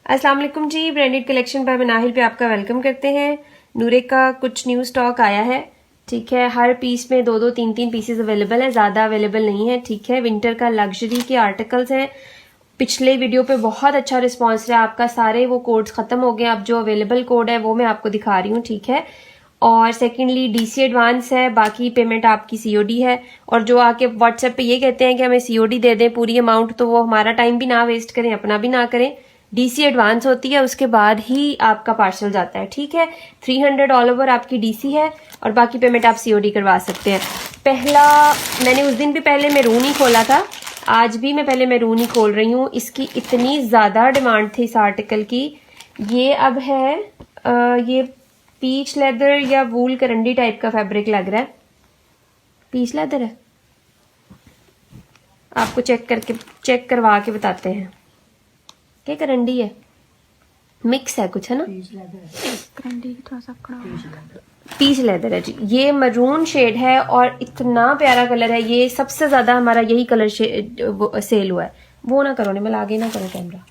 अस्सलाम वालेकुम जी, branded collection bye Manahil पे आपका वेलकम करते हैं। नूरे का कुछ न्यू स्टॉक आया है, ठीक है। हर पीस में 2-2, 3-3 पीसेस अवेलेबल है, ज़्यादा अवेलेबल नहीं है, ठीक है। विंटर का लग्जरी के आर्टिकल्स हैं। पिछले वीडियो पे बहुत अच्छा रिस्पॉन्स रहा आपका, सारे वो कोड्स खत्म हो गए। अब जो अवेलेबल कोड है वो मैं आपको दिखा रही हूँ, ठीक है। और सेकेंडली डीसी एडवांस है, बाकी पेमेंट आपकी सीओडी है। और जो आके व्हाट्सएप पे ये कहते हैं कि हमें सीओडी दे दें पूरी अमाउंट, तो वो हमारा टाइम भी ना वेस्ट करें, अपना भी ना करें। डीसी एडवांस होती है, उसके बाद ही आपका पार्सल जाता है, ठीक है। 300 ऑल ओवर आपकी डीसी है और बाकी पेमेंट आप सीओडी करवा सकते हैं। पहला मैंने उस दिन भी पहले मैरून ही खोला था, आज भी मैं पहले मैरून ही खोल रही हूँ। इसकी इतनी ज़्यादा डिमांड थी इस आर्टिकल की। ये अब है ये पीच लेदर या वूल करंडी टाइप का फैब्रिक लग रहा है। पीच लेदर है, आपको चेक करवा के बताते हैं। क्या करंडी है, मिक्स है कुछ, है ना। करंडी थोड़ा सा पीच लेदर है जी। ये मरून शेड है और इतना प्यारा कलर है। ये सबसे ज्यादा हमारा यही कलर सेल हुआ है। वो ना करो निमल, आगे ना करो कैमरा।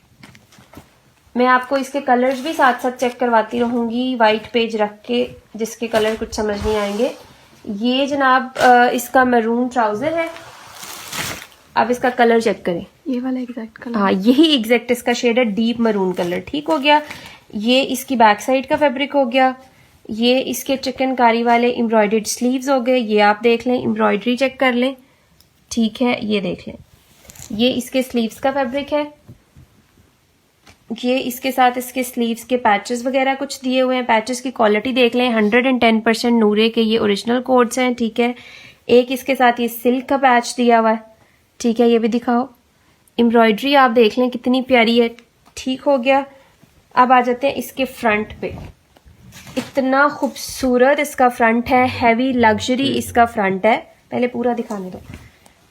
मैं आपको इसके कलर्स भी साथ साथ चेक करवाती रहूंगी, वाइट पेज रख के, जिसके कलर कुछ समझ नहीं आएंगे। ये जनाब इसका मरून ट्राउजर है। अब इसका कलर चेक करें, ये वाला एग्जैक्ट कलर। हाँ, यही एग्जैक्ट इसका शेड है, डीप मरून कलर, ठीक हो गया। ये इसकी बैक साइड का फैब्रिक हो गया। ये इसके चिकनकारी वाले एम्ब्रॉयडर्ड स्लीव्स हो गए। ये आप देख लें, एम्ब्रॉयडरी चेक कर लें, ठीक है। ये देख लें, ये इसके स्लीव्स का फैब्रिक है। ये इसके साथ इसके स्लीव्स के पैचेस वगैरह कुछ दिए हुए हैं। पैचेस की क्वालिटी देख लें, 110% नूरे के ये ओरिजिनल कोड्स हैं, ठीक है। एक इसके साथ ये सिल्क का पैच दिया हुआ है, ठीक है। ये भी दिखाओ, एम्ब्रॉयडरी आप देख लें कितनी प्यारी है, ठीक हो गया। अब आ जाते हैं इसके फ्रंट पे। इतना खूबसूरत इसका फ्रंट है, हैवी लग्जरी इसका फ्रंट है। पहले पूरा दिखाने दो।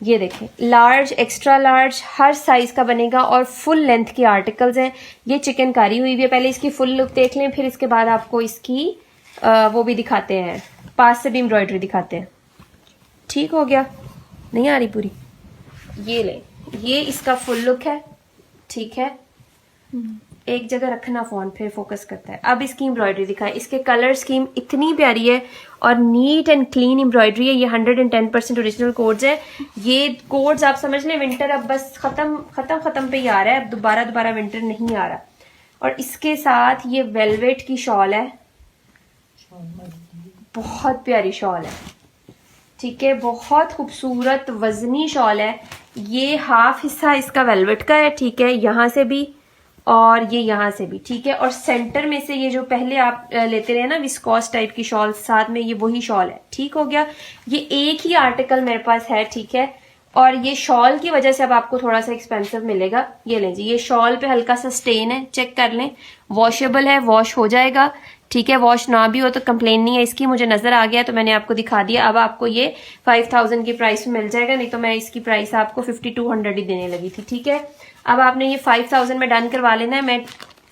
ये देखें, लार्ज, एक्स्ट्रा लार्ज, हर साइज का बनेगा और फुल लेंथ के आर्टिकल्स हैं। ये चिकनकारी हुई हुई है। पहले इसकी फुल लुक देख लें, फिर इसके बाद आपको इसकी वो भी दिखाते हैं, पास से भी एम्ब्रॉयडरी दिखाते हैं, ठीक हो गया। नहीं आ रही पूरी, ये ले, ये इसका फुल लुक है, ठीक है। एक जगह रखना फोन, फिर फोकस करता है। अब इसकी एम्ब्रॉयडरी दिखाएं। इसके कलर स्कीम इतनी प्यारी है और नीट एंड क्लीन एम्ब्रॉयडरी है। ये 110% ओरिजिनल कोड्स है। ये कोड्स आप समझ लें विंटर अब बस खत्म पे ही आ रहा है, अब दोबारा विंटर नहीं आ रहा। और इसके साथ ये वेलवेट की शॉल है, बहुत प्यारी शॉल है, ठीक है। बहुत खूबसूरत वजनी शॉल है। ये हाफ हिस्सा इसका वेलवेट का है, ठीक है, यहां से भी और ये यहां से भी, ठीक है। और सेंटर में से ये जो पहले आप लेते रहे ना विस्कोस टाइप की शॉल, साथ में ये वही शॉल है, ठीक हो गया। ये एक ही आर्टिकल मेरे पास है, ठीक है। और ये शॉल की वजह से अब आपको थोड़ा सा एक्सपेंसिव मिलेगा। ये लें जी, ये शॉल पे हल्का सा स्टेन है, चेक कर लें। वॉशेबल है, वॉश हो जाएगा, ठीक है। वॉश ना भी हो तो कंप्लेन नहीं है इसकी, मुझे नजर आ गया तो मैंने आपको दिखा दिया। अब आपको ये 5000 की प्राइस में मिल जाएगा, नहीं तो मैं इसकी प्राइस आपको 5200 ही देने लगी थी, ठीक है। अब आपने ये 5000 में डन करवा लेना है। मैं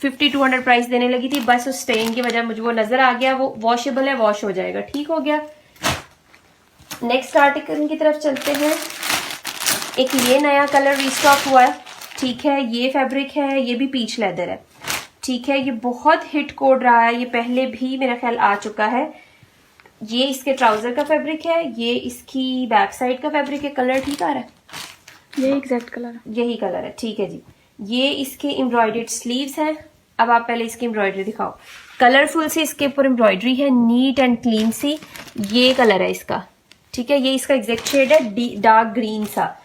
5200 प्राइस देने लगी थी, बस उस स्टेन की वजह मुझे वो नजर आ गया। वो वॉशेबल है, वॉश हो जाएगा, ठीक हो गया। नेक्स्ट आर्टिकल की तरफ चलते हैं। एक ये नया कलर रिस्टॉक हुआ है, ठीक है। ये फैब्रिक है, ये भी पीच लेदर है, ठीक है। ये बहुत हिट कोड रहा है, ये पहले भी मेरा ख्याल आ चुका है। ये इसके ट्राउजर का फैब्रिक है, ये इसकी बैक साइड का फैब्रिक है। कलर ठीक आ रहा है, ये एग्जैक्ट कलर है, यही कलर है, ठीक है जी। ये इसके एम्ब्रॉयडर्ड स्लीव्स हैं। अब आप पहले इसकी एम्ब्रॉयडरी दिखाओ। कलरफुल सी इसके ऊपर एम्ब्रॉयडरी है, नीट एंड क्लीन सी। ये कलर है इसका, ठीक है। ये इसका एग्जैक्ट शेड है, डार्क ग्रीन सा।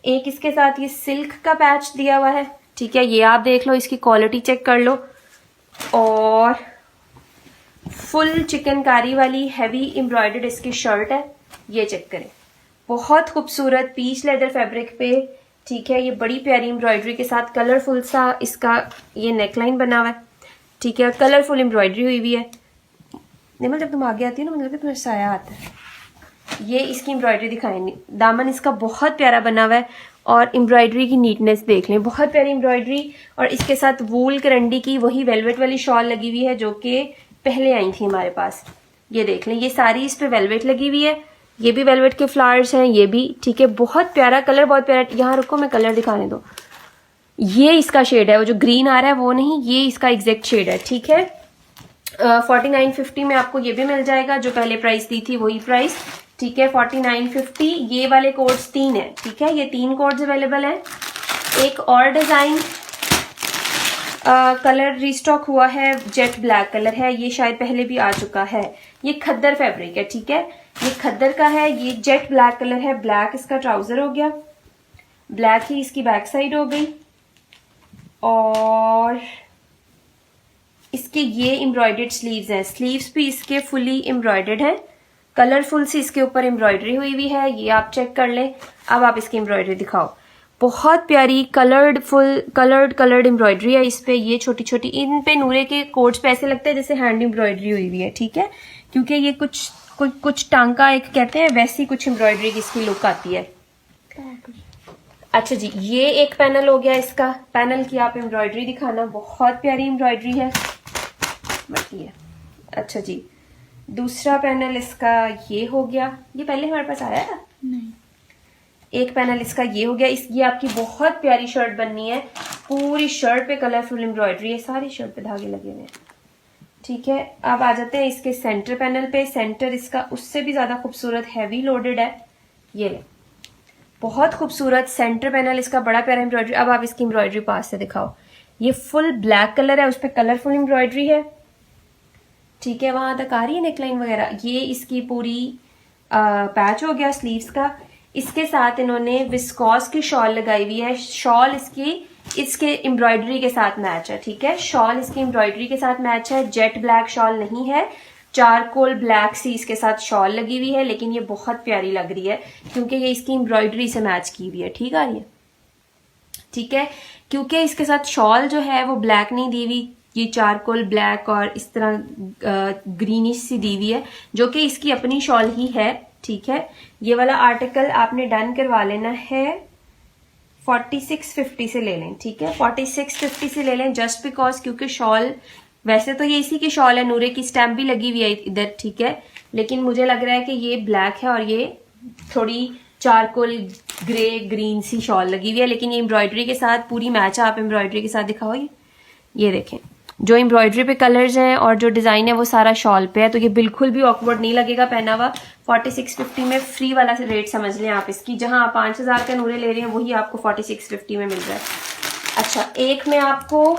एक इसके साथ ये सिल्क का पैच दिया हुआ है, ठीक है। ये आप देख लो, इसकी क्वालिटी चेक कर लो। और फुल चिकनकारी वाली हैवी एम्ब्रॉयडर्ड इसकी शर्ट है, ये चेक करें। बहुत खूबसूरत पीच लेदर फैब्रिक पे, ठीक है। ये बड़ी प्यारी एम्ब्रॉयडरी के साथ कलरफुल सा इसका ये नेकलाइन बना हुआ है, ठीक है। कलरफुल एम्ब्रॉयडरी हुई हुई है। निमल जब तुम आगे आती है ना, मुझे लगता है तुम्हें साया आता है। ये इसकी एम्ब्रॉयडरी दिखाएंगे। दामन इसका बहुत प्यारा बना हुआ है और एम्ब्रॉयडरी की नीटनेस देख लें, बहुत प्यारी एम्ब्रॉयडरी। और इसके साथ वूल करंडी की वही वेलवेट वाली शॉल लगी हुई है जो कि पहले आई थी हमारे पास। ये देख लें, ये सारी इस पे वेलवेट लगी हुई है। ये भी वेलवेट के फ्लावर्स हैं, ये भी, ठीक है। बहुत प्यारा कलर, बहुत प्यारा। यहाँ रुको, मैं कलर दिखाने दो। ये इसका शेड है, वो जो ग्रीन आ रहा है वो नहीं, ये इसका एग्जैक्ट शेड है, ठीक है। 4950 में आपको ये भी मिल जाएगा, जो पहले प्राइस दी थी वही प्राइस, ठीक है। 4950। ये वाले कोड्स 3 है, ठीक है, ये 3 कोड्स अवेलेबल हैं। एक और डिजाइन कलर रिस्टॉक हुआ है, जेट ब्लैक कलर है, ये शायद पहले भी आ चुका है। ये खद्दर फैब्रिक है, ठीक है, ये खद्दर का है, ये जेट ब्लैक कलर है। ब्लैक इसका ट्राउजर हो गया, ब्लैक ही इसकी बैक साइड हो गई, और इसके ये एम्ब्रॉयडर्ड स्लीव्स हैं। स्लीव्स भी इसके फुली एम्ब्रॉयडर्ड हैं, कलरफुल सी इसके ऊपर एम्ब्रॉयडरी हुई हुई है, ये आप चेक कर लें। अब आप इसकी एम्ब्रॉयडरी दिखाओ, बहुत प्यारी कलर्ड एम्ब्रॉयडरी है इस पे। ये छोटी छोटी, इन पे नूरे के कोट्स पे ऐसे लगता है जैसे हैंड एम्ब्रॉयडरी हुई हुई है, ठीक है, क्योंकि ये कुछ टांका एक कहते हैं, वैसी कुछ एम्ब्रॉयडरी की इसकी लुक आती है। अच्छा जी, ये एक पैनल हो गया इसका। पैनल की आप एम्ब्रॉयडरी दिखाना, बहुत प्यारी एम्ब्रॉयडरी है, बढ़िया। अच्छा जी, दूसरा पैनल इसका ये हो गया, ये पहले हमारे पास आया है नहीं। एक पैनल इसका ये हो गया। ये आपकी बहुत प्यारी शर्ट बननी है, पूरी शर्ट पे कलरफुल एम्ब्रॉयडरी है, सारी शर्ट पे धागे लगे हुए हैं, ठीक है। अब आ जाते हैं इसके सेंटर पैनल पे। सेंटर इसका उससे भी ज्यादा खूबसूरत हैवी लोडेड है, ये ले, बहुत खूबसूरत सेंटर पैनल इसका, बड़ा प्यारा एम्ब्रॉयडरी। अब आप इसकी एम्ब्रॉयडरी पास से दिखाओ, ये फुल ब्लैक कलर है, उस पर कलरफुल एम्ब्रॉयडरी है, ठीक है, वहां तक आ रही है नेकलाइन वगैरह। ये इसकी पूरी पैच हो गया स्लीव्स का। इसके साथ इन्होंने विस्कॉस की शॉल लगाई हुई है, शॉल इसके एम्ब्रॉयडरी के साथ मैच है, ठीक है, शॉल इसकी एम्ब्रॉयडरी के साथ मैच है। जेट ब्लैक शॉल नहीं है, चारकोल ब्लैक सी इसके साथ शॉल लगी हुई है, लेकिन ये बहुत प्यारी लग रही है क्योंकि ये इसकी एम्ब्रॉयडरी से मैच की हुई है, ठीक आ रही है, ठीक है, क्योंकि इसके साथ शॉल जो है वो ब्लैक नहीं दी हुई, ये चारकोल ब्लैक और इस तरह ग्रीनिश सी दी हुई है, जो कि इसकी अपनी शॉल ही है, ठीक है। ये वाला आर्टिकल आपने डन करवा लेना है 4650 से ले लें, ठीक है, 4650 से ले लें, जस्ट बिकॉज क्योंकि शॉल वैसे तो ये इसी की शॉल है, नूरे की स्टैम्प भी लगी हुई है इधर, ठीक है, लेकिन मुझे लग रहा है कि ये ब्लैक है और ये थोड़ी चारकोल ग्रे ग्रीन सी शॉल लगी हुई है, लेकिन ये एम्ब्रॉयडरी के साथ पूरी मैच है। आप एम्ब्रॉयडरी के साथ दिखाओ, ये देखें, जो एम्ब्रॉयडरी पे कलर्स हैं और जो डिजाइन है वो सारा शॉल पे है, तो ये बिल्कुल भी ऑकवर्ड नहीं लगेगा पहना हुआ। 4650 में फ्री वाला रेट समझ लें आप इसकी, जहां आप 5000 का नूरे ले रहे हैं वही आपको 4650 में मिल रहा है। अच्छा, एक मैं आपको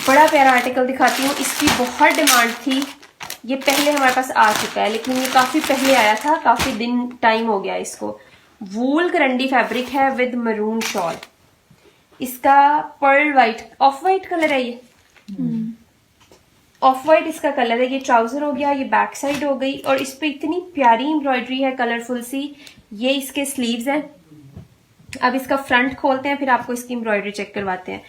बड़ा प्यारा आर्टिकल दिखाती हूँ, इसकी बहुत डिमांड थी, ये पहले हमारे पास आ चुका है, लेकिन ये काफी पहले आया था, काफी दिन टाइम हो गया इसको। वूल करंडी फैब्रिक है विद मरून शॉल, इसका pearl white, of white colour है, ये ऑफ वाइट इसका कलर है। ये ट्राउजर हो गया, ये बैक साइड हो गई, और इस पे इतनी प्यारी एम्ब्रॉयडरी है कलरफुल सी। ये इसके स्लीव्स हैं। अब इसका फ्रंट खोलते हैं, फिर आपको इसकी एम्ब्रॉयडरी चेक करवाते हैं।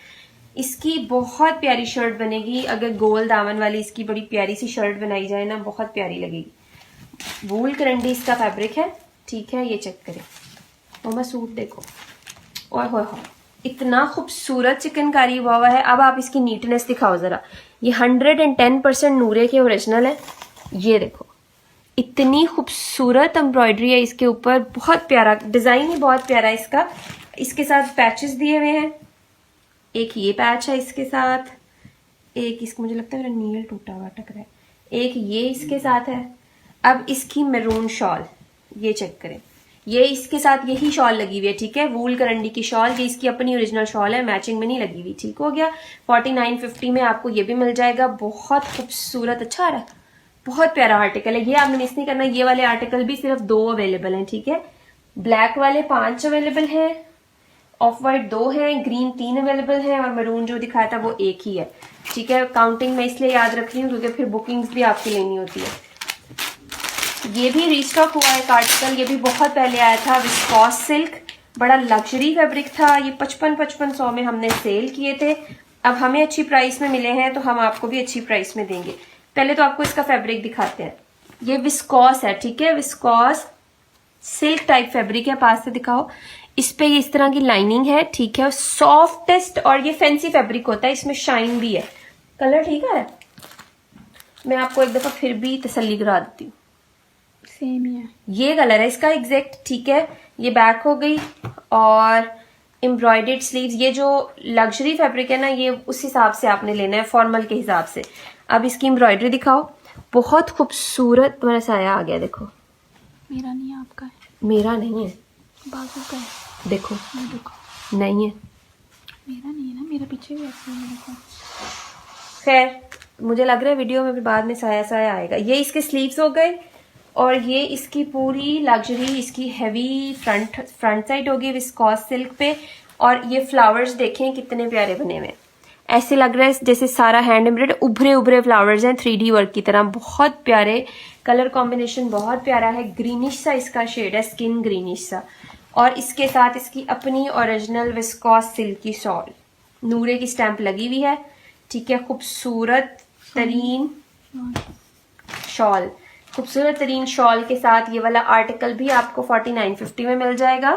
इसकी बहुत प्यारी शर्ट बनेगी, अगर गोल दामन वाली इसकी बड़ी प्यारी सी शर्ट बनाई जाए ना, बहुत प्यारी लगेगी। वूल करंडी इसका फैब्रिक है, ठीक है, ये चेक करें, मम्मा सूट देखो, ओए होए होए, इतना खूबसूरत चिकनकारी हुआ है। अब आप इसकी नीटनेस दिखाओ जरा, ये 110% नूरे के ओरिजिनल है, ये देखो, इतनी खूबसूरत एम्ब्रॉयडरी है इसके ऊपर, बहुत प्यारा डिजाइन ही बहुत प्यारा है इसका। इसके साथ पैचेस दिए हुए हैं, एक ये पैच है इसके साथ, एक इसको मुझे लगता है मेरा नील टूटा हुआ टक रहा है, एक ये इसके साथ है। अब इसकी मैरून शॉल, ये चेक करें, ये इसके साथ यही शॉल लगी हुई है, ठीक है, वूल करंडी की शॉल, ये इसकी अपनी ओरिजिनल शॉल है, मैचिंग में नहीं लगी हुई, ठीक हो गया। 4950 में आपको ये भी मिल जाएगा, बहुत खूबसूरत, अच्छा आ रहा है, बहुत प्यारा आर्टिकल है, ये आपने मिस नहीं करना। ये वाले आर्टिकल भी सिर्फ 2 अवेलेबल हैं, ठीक है, ब्लैक वाले 5 अवेलेबल हैं, ऑफ वाइट 2 हैं, ग्रीन 3 अवेलेबल हैं, और मैरून जो दिखाया था वो 1 ही है, ठीक है। काउंटिंग में इसलिए याद रख रही हूँ क्योंकि फिर बुकिंग्स भी आपकी लेनी होती है। ये भी रीस्टॉक हुआ है एक आर्टिकल, ये भी बहुत पहले आया था, विस्कॉस सिल्क, बड़ा लग्जरी फैब्रिक था, ये 5500 में हमने सेल किए थे। अब हमें अच्छी प्राइस में मिले हैं तो हम आपको भी अच्छी प्राइस में देंगे। पहले तो आपको इसका फैब्रिक दिखाते हैं, ये विस्कॉस है, ठीक है, विस्कॉस सिल्क टाइप फैब्रिक है, पास से दिखाओ। इस पे ये इस तरह की लाइनिंग है, ठीक है, सॉफ्टेस्ट, और ये फैंसी फैब्रिक होता है, इसमें शाइन भी है, कलर ठीक है। मैं आपको एक दफा फिर भी तसल्ली करा देती हूँ, सेम ही है, ये कलर है इसका एग्जैक्ट, ठीक है। ये बैक हो गई, और एम्ब्रॉयडर्ड स्लीव्स, ये जो लग्जरी फैब्रिक है ना, ये उस हिसाब से आपने लेना है, फॉर्मल के हिसाब से। अब इसकी एम्ब्रॉयडरी दिखाओ, बहुत खूबसूरत वाला साया आ गया। देखो मेरा नहीं है, आपका है। मेरा नहीं है, बाजू का है। देखो मैं देखो, नहीं है, मेरा नहीं है ना, मेरा पीछे भी ऐसे है। देखो खैर मुझे लग रहा है वीडियो में भी बाद में साया साया आएगा। ये इसके स्लीव्स हो गए और ये इसकी पूरी लग्जरी, इसकी हैवी फ्रंट साइड होगी विस्कॉस सिल्क पे। और ये फ्लावर्स देखें कितने प्यारे बने हुए हैं, ऐसे लग रहा है जैसे सारा हैंड एम्ब्रॉयड, उभरे उभरे फ्लावर्स हैं 3D वर्क की तरह, बहुत प्यारे। कलर कॉम्बिनेशन बहुत प्यारा है, ग्रीनिश सा इसका शेड है, स्किन ग्रीनिश सा। और इसके साथ इसकी अपनी ओरिजिनल विस्कॉस सिल्क की शॉल, नूरे की स्टैंप लगी हुई है, ठीक है। खूबसूरत तरीन शॉल, खूबसूरत तरीन शॉल के साथ ये वाला आर्टिकल भी आपको 4950 में मिल जाएगा।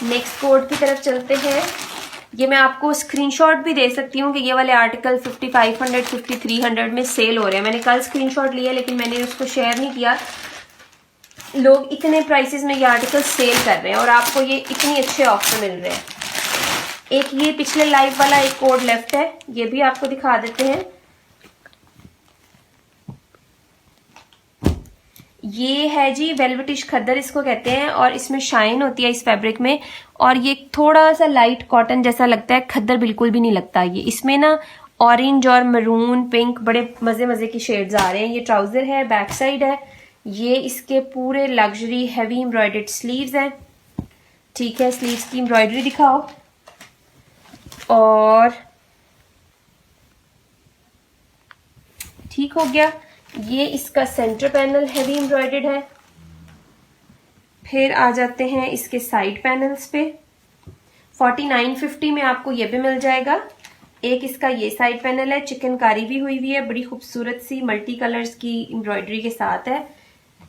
नेक्स्ट कोड की तरफ चलते हैं। ये मैं आपको स्क्रीनशॉट भी दे सकती हूँ कि ये वाले आर्टिकल 5500 5300 में सेल हो रहे हैं। मैंने कल स्क्रीनशॉट लिया लेकिन मैंने उसको शेयर नहीं किया। लोग इतने प्राइसेस में ये आर्टिकल सेल कर रहे हैं और आपको ये इतनी अच्छे ऑफर मिल रहे हैं। एक ये पिछले लाइव वाला एक कोड लेफ्ट है, ये भी आपको दिखा देते हैं। ये है जी वेलवेटिश खद्दर इसको कहते हैं और इसमें शाइन होती है इस फैब्रिक में। और ये थोड़ा सा लाइट कॉटन जैसा लगता है, खद्दर बिल्कुल भी नहीं लगता। ये इसमें ना ऑरेंज और मरून पिंक बड़े मजे मजे की शेड्स आ रहे हैं। ये ट्राउजर है, बैक साइड है। ये इसके पूरे लग्जरी हैवी एम्ब्रॉयडर्ड स्लीव्स हैं, ठीक है। स्लीव्स की एम्ब्रॉयडरी दिखाओ। और ठीक हो गया, ये इसका सेंटर पैनल हैवी एम्ब्रॉयडर्ड है। फिर आ जाते हैं इसके साइड पैनल्स पे। 4950 में आपको ये भी मिल जाएगा। एक इसका ये साइड पैनल है, चिकनकारी भी हुई हुई है, बड़ी खूबसूरत सी मल्टी कलर्स की एम्ब्रॉयडरी के साथ है,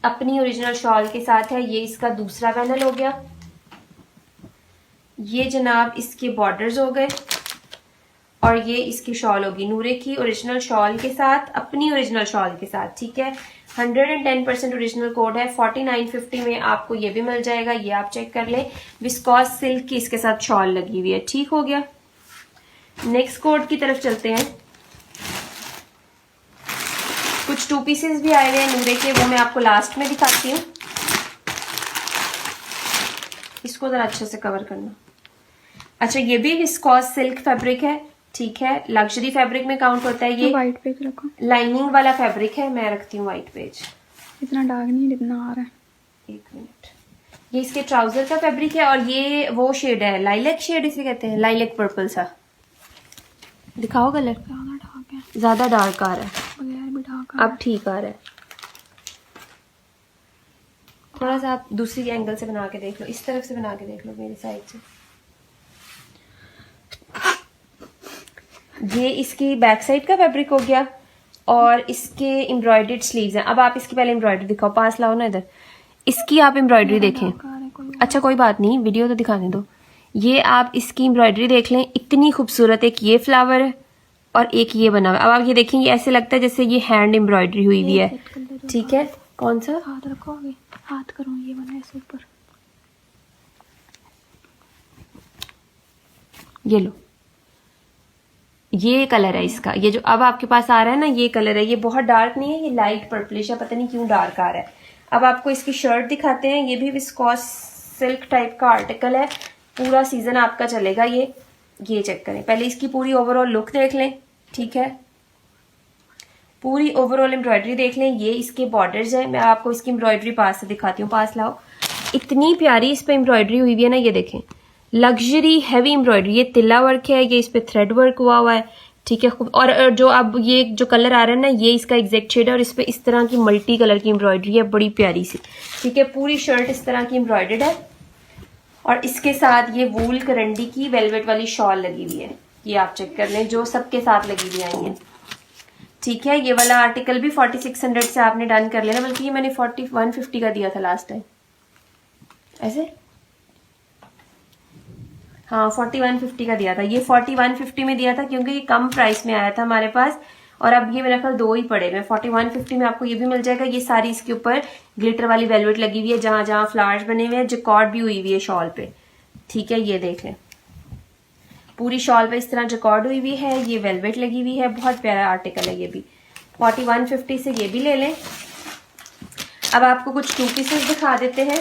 अपनी ओरिजिनल शॉल के साथ है। ये इसका दूसरा पैनल हो गया। ये जनाब इसके बॉर्डर्स हो गए और ये इसकी शॉल होगी नूरे की ओरिजिनल शॉल के साथ, अपनी ओरिजिनल शॉल के साथ, ठीक है। 110% ओरिजिनल कोड है। 4950 में आपको ये भी मिल जाएगा, ये आप चेक कर लें। विस्कॉस सिल्क की इसके साथ शॉल लगी हुई है, ठीक हो गया। नेक्स्ट कोड की तरफ चलते हैं। कुछ 2 पीसेस भी आए हुए हैं नूरे के, वो मैं आपको लास्ट में दिखाती हूँ। इसको जरा अच्छे से कवर करना। अच्छा, ये भी विस्कॉस सिल्क फैब्रिक है, ठीक है। लग्जरी फैब्रिक में काउंट होता है। ये व्हाइट पेज रखो, लाइनिंग वाला फैब्रिक है, मैं रखती हूँ व्हाइट पेज। इतना डार्क नहीं जितना आ रहा है। एक मिनट। ये इसके ट्राउजर का फैब्रिक है और ये वो शेड है, लाइलेक शेड इसे कहते हैं, लाइलेक पर्पल सा। दिखाओ कलर, ज्यादा डार्क है, ज्यादा डार्क आ रहा है, बगैर भी डार्क अब ठीक आ रहा है। थोड़ा सा आप दूसरी एंगल से बना के देख लो, इस तरफ से बना के देख लो, मेरी साइड से। ये इसकी बैक साइड का फैब्रिक हो गया और इसके एम्ब्रॉयडर्ड स्लीव्स हैं। अब आप इसकी पहले एम्ब्रॉयडरी दिखाओ, पास लाओ ना इधर। इसकी आप एम्ब्रॉयडरी देखें। अच्छा कोई बात नहीं, वीडियो तो दिखाने दो। ये आप इसकी एम्ब्रॉयडरी देख लें, इतनी खूबसूरत। एक ये फ्लावर है और एक ये बना हुआ है। अब आप ये देखेंगे, ऐसे लगता है जैसे ये हैंड एम्ब्रॉयडरी हुई हुई है, ठीक है। कौन सा हाथ रखो आगे, हाथ करो, ये बना ऐसे ऊपर, ये लो। ये कलर है इसका, ये जो अब आपके पास आ रहा है ना, ये कलर है। ये बहुत डार्क नहीं है, ये लाइट पर्पलिश है, पता नहीं क्यों डार्क आ रहा है। अब आपको इसकी शर्ट दिखाते हैं। ये भी विस्कॉस सिल्क टाइप का आर्टिकल है, पूरा सीजन आपका चलेगा ये चेक करें। पहले इसकी पूरी ओवरऑल लुक देख लें, ठीक है। पूरी ओवरऑल एम्ब्रॉयडरी देख लें। ये इसके बॉर्डर्स हैं, मैं आपको इसकी एम्ब्रॉयडरी पास से दिखाती हूँ, पास लाओ। इतनी प्यारी इस पे एम्ब्रॉयडरी हुई हुई है ना, ये देखें, लग्जरी हैवी एम्ब्रॉयडरी। ये तिल्ला वर्क है, ये इस पे थ्रेड वर्क हुआ है, ठीक है। और जो अब ये जो कलर आ रहा है ना, ये इसका एग्जैक्ट शेड है और इस पे इस तरह की मल्टी कलर की एम्ब्रॉयडरी है, बड़ी प्यारी सी, ठीक है। पूरी शर्ट इस तरह की एम्ब्रॉयडर्ड है और इसके साथ ये वूल करंडी की वेलवेट वाली शॉल लगी हुई है। ये आप चेक कर लें, जो सबके साथ लगी हुई आई है, ठीक है। ये वाला आर्टिकल भी 4600 से आपने डन कर लेना, बल्कि ये मैंने 4150 का दिया था लास्ट टाइम, ऐसे, हाँ 4150 का दिया था। ये 4150 में दिया था क्योंकि ये कम प्राइस में आया था हमारे पास, और अब ये मेरा ख्याल 2 ही पड़े में। 4150 में आपको ये भी मिल जाएगा। ये सारी इसके ऊपर ग्लिटर वाली वेलवेट लगी हुई है, जहां जहां फ्लावर्स बने हुए हैं, जकॉर्ड भी हुई हुई है शॉल पे, ठीक है, ये देख लें पूरी शॉल पे इस तरह जकॉर्ड हुई हुई है, ये वेलवेट लगी हुई है, बहुत प्यारा आर्टिकल है ये भी। 4150 से ये भी ले लें। अब आपको कुछ 2 पीसेस दिखा देते हैं।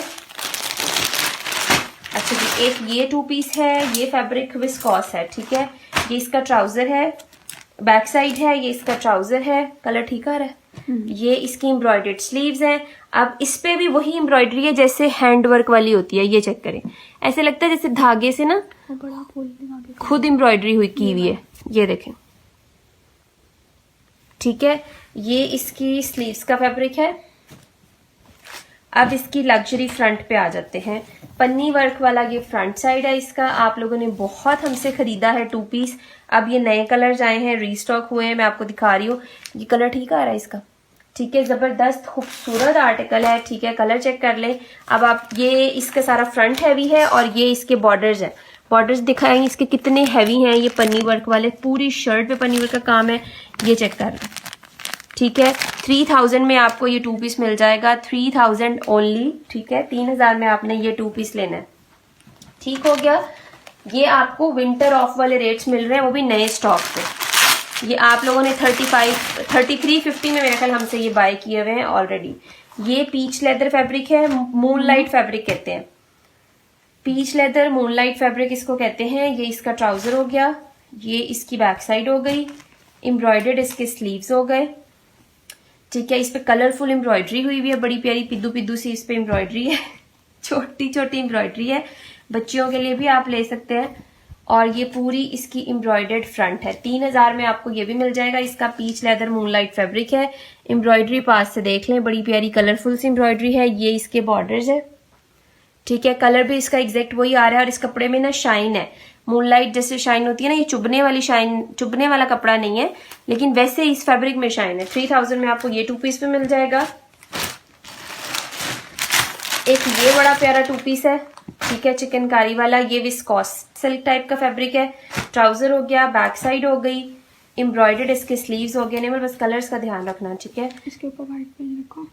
अच्छा जी, एक ये 2 पीस है, ये फैब्रिक विस्कॉस है, ठीक है, ये इसका ट्राउजर है, बैक साइड है, ये इसका ट्राउजर है, कलर ठीक आ रहा है। ये इसकी एम्ब्रॉयडर्ड स्लीव्स हैं। अब इस पे भी वही एम्ब्रॉयडरी है जैसे हैंड वर्क वाली होती है, ये चेक करें, ऐसे लगता है जैसे धागे से ना बड़ा फूल खुद एम्ब्रॉयडरी हुई की हुई है, ये देखें, ठीक है। ये इसकी स्लीव्स का फैब्रिक है। अब इसकी लग्जरी फ्रंट पे आ जाते हैं। पन्नी वर्क वाला ये फ्रंट साइड है इसका, आप लोगों ने बहुत हमसे खरीदा है 2 पीस। अब ये नए कलर्स आए हैं, रीस्टॉक हुए हैं, मैं आपको दिखा रही हूँ। ये कलर ठीक आ रहा है इसका, ठीक है, जबरदस्त खूबसूरत आर्टिकल है, ठीक है, कलर चेक कर लें। अब आप ये इसका सारा फ्रंट हैवी है और ये इसके बॉर्डर्स हैं, बॉर्डर्स दिखाएंगे इसके कितने हैवी हैं। ये पन्नी वर्क वाले, पूरी शर्ट पे पन्नी वर्क का काम है, ये चेक कर लें, ठीक है। 3000 में आपको ये 2 पीस मिल जाएगा, 3000 ओनली, ठीक है। 3000 में आपने ये 2 पीस लेना है, ठीक हो गया। ये आपको विंटर ऑफ वाले रेट्स मिल रहे हैं, वो भी नए स्टॉक पे। ये आप लोगों ने 3350 में मेरे ख्याल हमसे ये बाय किए हुए हैं ऑलरेडी। ये पीच लेदर फैब्रिक है, मूनलाइट फैब्रिक कहते हैं, पीच लेदर मूनलाइट फैब्रिक इसको कहते हैं। ये इसका ट्राउजर हो गया, ये इसकी बैक साइड हो गई, एम्ब्रॉयडर्ड इसके स्लीव्स हो गए, ठीक है। इस पे कलरफुल एम्ब्रॉयडरी हुई हुई है, बड़ी प्यारी पिद्दू पिद्दू सी इस पे एम्ब्रॉयडरी है, छोटी छोटी एम्ब्रॉयडरी है, बच्चियों के लिए भी आप ले सकते हैं। और ये पूरी इसकी एम्ब्रॉयडर्ड फ्रंट है। 3000 में आपको ये भी मिल जाएगा। इसका पीच लेदर मूनलाइट फैब्रिक है। एम्ब्रॉयडरी पास से देख लें, बड़ी प्यारी कलरफुल सी एम्ब्रॉयडरी है। ये इसके बॉर्डर्स है, ठीक है। कलर भी इसका एग्जैक्ट वही आ रहा है और इस कपड़े में ना शाइन है, मूनलाइट जैसे शाइन होती है ना, ये चुभने वाली शाइन, चुभने वाला कपड़ा नहीं है, लेकिन वैसे इस फैब्रिक में शाइन है। 3000 में आपको ये 2 पीस में मिल जाएगा। एक ये बड़ा प्यारा 2 पीस है, ठीक है, चिकनकारी वाला, ये विस्कॉस सिल्क टाइप का फैब्रिक है। ट्राउजर हो गया, बैक साइड हो गई, एम्ब्रॉयडर्ड इसके स्लीव्स हो गए। नहीं, बस कलर्स का ध्यान रखना, ठीक है। इसके ऊपर व्हाइट पेन रखो।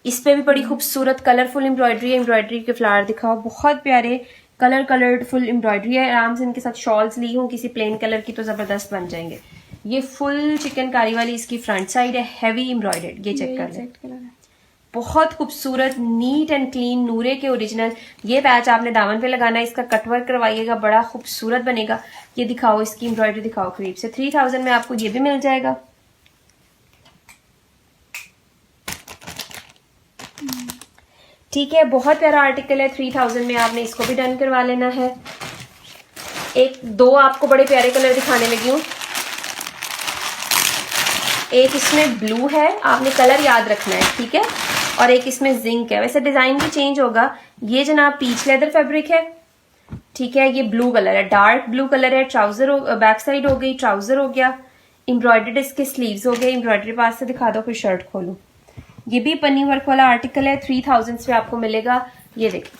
इस पे भी बड़ी खूबसूरत कलरफुल एम्ब्रॉयडरी है। एम्ब्रॉयडरी के फ्लावर दिखाओ, बहुत प्यारे कलरफुल एम्ब्रॉयडरी है। आराम से इनके साथ शॉल्स ली हूँ किसी प्लेन कलर की तो जबरदस्त बन जाएंगे। ये फुल चिकनकारी वाली इसकी फ्रंट साइड है, हैवी एम्ब्रॉयडर्ड, ये चेक कर लें, बहुत खूबसूरत, नीट एंड क्लीन, नूरे के ओरिजिनल। ये पैच आपने दामन पे लगाना है, इसका कटवर्क करवाइएगा, बड़ा खूबसूरत बनेगा। ये दिखाओ, इसकी एम्ब्रॉयडरी दिखाओ करीब से। 3000 में आपको ये भी मिल जाएगा। ठीक है, बहुत प्यारा आर्टिकल है। 3000 में आपने इसको भी डन करवा लेना है। एक दो आपको बड़े प्यारे कलर दिखाने लगी हूँ। एक इसमें ब्लू है, आपने कलर याद रखना है, ठीक है, और एक इसमें जिंक है। वैसे डिजाइन भी चेंज होगा। ये जनाब पीच लेदर फैब्रिक है, ठीक है, ये ब्लू कलर है, डार्क ब्लू कलर है। ट्राउजर बैक साइड हो गई, ट्राउजर हो गया, एम्ब्रॉयडर्ड इसके स्लीव्स हो गए। एम्ब्रॉयडरी पास से दिखा दो, फिर शर्ट खोलूं। ये भी पन्नी वर्क वाला आर्टिकल है, 3000 में आपको मिलेगा। ये देखिए,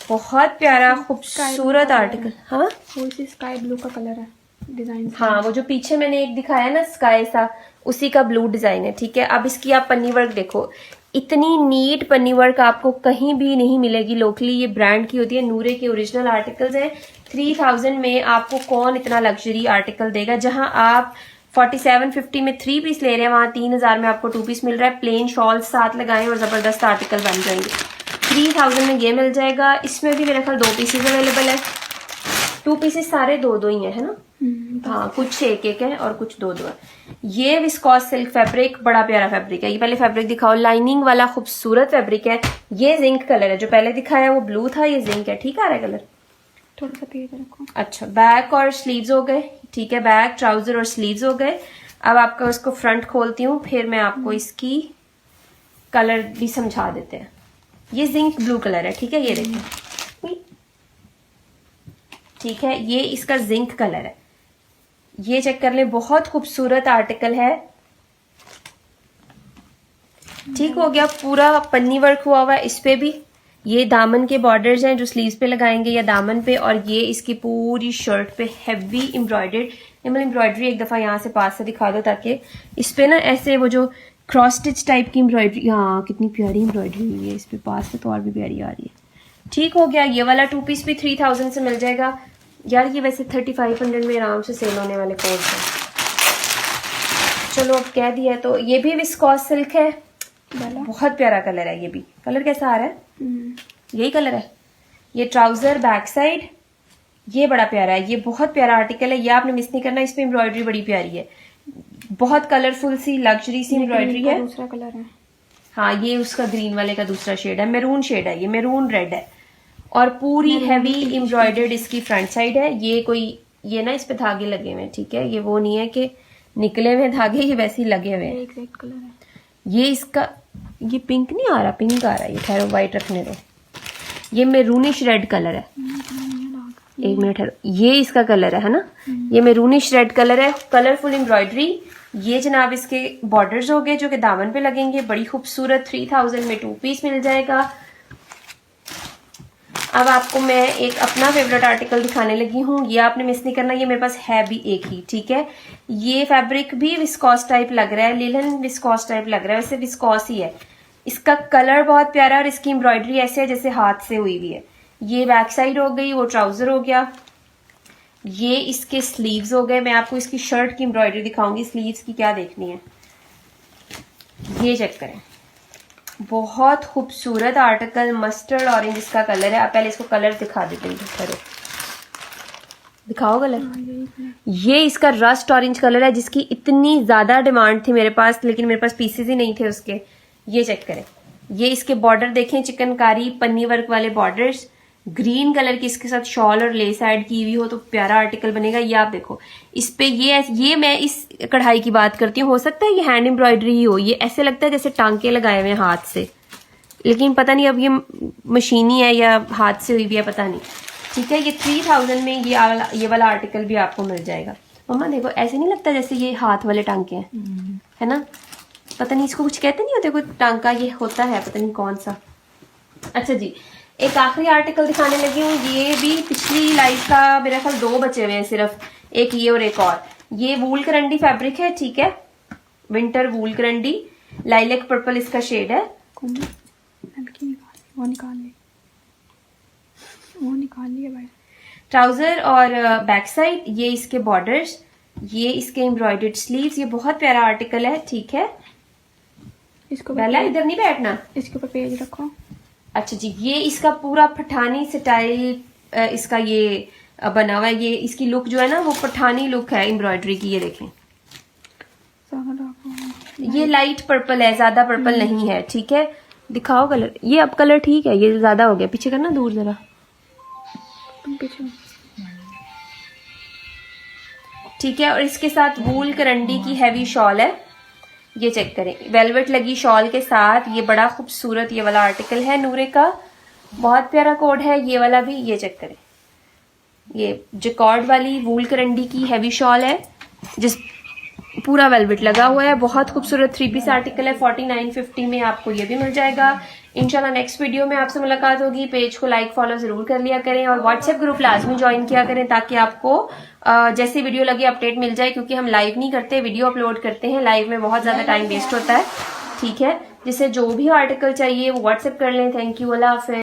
बहुत प्यारा खूबसूरत आर्टिकल। हाँ, वो इसी स्काई ब्लू का कलर है डिजाइन। हाँ, वो जो पीछे मैंने एक दिखाया ना स्काई सा, उसी का ब्लू डिजाइन है, ठीक है। अब इसकी आप पन्नी वर्क देखो, इतनी नीट पन्नी वर्क आपको कहीं भी नहीं मिलेगी लोकली। ये ब्रांड की होती है, नूरे के ओरिजिनल आर्टिकल्स हैं। 3000 में आपको कौन इतना लग्जरी आर्टिकल देगा। जहां आप 4750 में 3 पीस ले रहे हैं, वहां 3000 में आपको 2 पीस मिल रहा है। प्लेन शॉल साथ लगाएं और जबरदस्त आर्टिकल बन जाएंगे। 3000 में ये मिल जाएगा। इसमें भी मेरे ख्याल 2 पीसेज अवेलेबल है। 2 पीसेस सारे 2-2 ही है ना। हाँ, कुछ 1-1 है और कुछ 2-2 है। ये विस्कॉस सिल्क फैब्रिक, बड़ा प्यारा फैब्रिक है। ये पहले फैब्रिक दिखाओ, लाइनिंग वाला खूबसूरत फैब्रिक है। ये जिंक कलर है, जो पहले दिखाया वो ब्लू था, ये जिंक है। ठीक आ रहा है कलर, थोड़ा सा तेज रखो। अच्छा, बैक और स्लीव्स हो गए, ठीक है, बैक ट्राउजर और स्लीव्स हो गए। अब आपका उसको फ्रंट खोलती हूँ, फिर मैं आपको इसकी कलर भी समझा देते हैं। ये जिंक ब्लू कलर है, ठीक है, ये देखिए, ठीक है, ये इसका जिंक कलर है। ये चेक कर ले, बहुत खूबसूरत आर्टिकल है। ठीक हो गया, पूरा पन्नी वर्क हुआ हुआ है इस पे भी। ये दामन के बॉर्डर्स हैं जो स्लीव्स पे लगाएंगे या दामन पे, और ये इसकी पूरी शर्ट पे हैवी एम्ब्रॉयडर्ड, मतलब एम्ब्रॉयडरी एक दफा यहाँ से पास से दिखा दो, ताकि इस पे ना ऐसे वो जो क्रॉस स्टिच टाइप की एम्ब्रॉयडरी, हाँ कितनी प्यारी एम्ब्रॉयडरी हुई है इस पे, पास से तो और भी प्यारी आ रही है। ठीक हो गया। ये वाला 2 पीस भी 3000 से मिल जाएगा यार। ये वैसे 3500 में आराम से सेल होने वाले कोट है। चलो अब कह दिया तो ये भी विस्कॉस सिल्क है, बहुत प्यारा कलर है। ये भी कलर कैसा आ रहा है, यही कलर है। ये ट्राउजर बैक साइड, ये बड़ा प्यारा है, ये बहुत प्यारा आर्टिकल है, ये आपने मिस नहीं करना। इस पे एम्ब्रॉयडरी बड़ी प्यारी है, बहुत कलरफुल सी लग्जरी सी एम्ब्रॉयडरी है। दूसरा कलर है, हाँ ये उसका ग्रीन वाले का दूसरा शेड है, मैरून शेड है, ये मैरून रेड है और पूरी हैवी एम्ब्रॉयडर्ड इसकी फ्रंट साइड है। ये कोई ये ना इस पे धागे लगे हुए हैं, ठीक है, ये वो नहीं है कि निकले हुए धागे, ये वैसे ही लगे हुए हैं। एक रेड कलर है, ये इसका ये पिंक नहीं आ रहा, पिंक आ रहा है, ये ठहरो व्हाइट रखने दो। ये मैरूनिश रेड कलर है, एक मिनट ठहरो, ये इसका कलर है ना, ये मैरूनिश रेड कलर है, कलरफुल एम्ब्रॉयडरी। ये जनाब इसके बॉर्डर्स हो गए जो कि दामन पे लगेंगे, बड़ी खूबसूरत। 3000 में 2 पीस मिल जाएगा। अब आपको मैं एक अपना फेवरेट आर्टिकल दिखाने लगी हूँ, ये आपने मिस नहीं करना, ये मेरे पास है भी एक ही, ठीक है। ये फैब्रिक भी विस्कॉस टाइप लग रहा है, लिनन विस्कॉस टाइप लग रहा है, वैसे विस्कॉस ही है। इसका कलर बहुत प्यारा और इसकी एम्ब्रॉयडरी ऐसे है जैसे हाथ से हुई हुई है। ये बैक साइड हो गई, वो ट्राउजर हो गया, ये इसके स्लीव्स हो गए। मैं आपको इसकी शर्ट की एम्ब्रॉयडरी दिखाऊंगी, स्लीव्स की क्या देखनी है। ये चेक करें, बहुत खूबसूरत आर्टिकल, मस्टर्ड ऑरेंज इसका कलर है। आप पहले इसको कलर दिखा देते हैं, करो दिखाओ कलर। ये इसका रस्ट ऑरेंज कलर है जिसकी इतनी ज्यादा डिमांड थी मेरे पास, लेकिन मेरे पास पीसेस ही नहीं थे उसके। ये चेक करें, ये इसके बॉर्डर देखें, चिकनकारी पन्नी वर्क वाले बॉर्डर्स, ग्रीन कलर की इसके साथ शॉल और लेस ऐड की हुई हो तो प्यारा आर्टिकल बनेगा। ये आप देखो इस पे, ये मैं इस कढ़ाई की बात करती हूँ, हो सकता है ये हैंड एम्ब्रॉयडरी ही हो, ये ऐसे लगता है जैसे टांके लगाए हुए हैं हाथ से, लेकिन पता नहीं अब ये मशीनी है या हाथ से हुई भी है, पता नहीं। ठीक है, ये 3000 में ये वाला आर्टिकल भी आपको मिल जाएगा। मम्मा देखो, ऐसे नहीं लगता जैसे ये हाथ वाले टांके हैं, है ना, पता नहीं इसको कुछ कहते नहीं होते, कोई टांका ये होता है, पता नहीं कौन सा। अच्छा जी, एक आखिरी आर्टिकल दिखाने लगी हूँ, ये भी पिछली लाइफ का मेरे ख्याल 2 बचे हुए हैं सिर्फ, एक ये और एक और। ये वूल करंडी फैब्रिक है, ठीक है, विंटर वूल करंडी, लाइलेक पर्पल इसका शेड है। वो निकाल लिया भाई। ट्राउजर और बैक साइड, ये इसके बॉर्डर्स, ये इसके एम्ब्रॉयडर्ड स्लीव्स, ये बहुत प्यारा आर्टिकल है, ठीक है। इसको पहला इधर नहीं बैठना, इसके ऊपर पेज रखो। अच्छा जी, ये इसका पूरा पठानी स्टाइल इसका ये बना हुआ है। ये इसकी लुक जो है ना वो पठानी लुक है एम्ब्रॉयडरी की, ये देखें। ये लाइट पर्पल है, ज्यादा पर्पल नहीं है, ठीक है। दिखाओ कलर, ये अब कलर ठीक है, ये ज्यादा हो गया, पीछे करना दूर जरा, पीछे। ठीक है। और इसके साथ वूल करंडी की हैवी शॉल है, ये चेक करें, वेलवेट लगी शॉल के साथ, ये बड़ा खूबसूरत ये वाला आर्टिकल है नूरे का, बहुत प्यारा कोड है ये वाला भी। ये चेक करें, ये जकॉर्ड वाली वूल करंडी की हैवी शॉल है जिस पूरा वेलवेट लगा हुआ है, बहुत खूबसूरत 3 पीस आर्टिकल है। 4950 में आपको ये भी मिल जाएगा। इंशाल्लाह नेक्स्ट वीडियो में आपसे मुलाकात होगी। पेज को लाइक फॉलो जरूर कर लिया करें और व्हाट्सएप ग्रुप लाजमी ज्वाइन किया करें ताकि आपको जैसे वीडियो लगे अपडेट मिल जाए, क्योंकि हम लाइव नहीं करते, वीडियो अपलोड करते हैं। लाइव में बहुत ज्यादा टाइम वेस्ट होता है, ठीक है। जिसे जो भी आर्टिकल चाहिए वो व्हाट्सएप कर लें। थैंक यू, अल्लाह हाफिज़।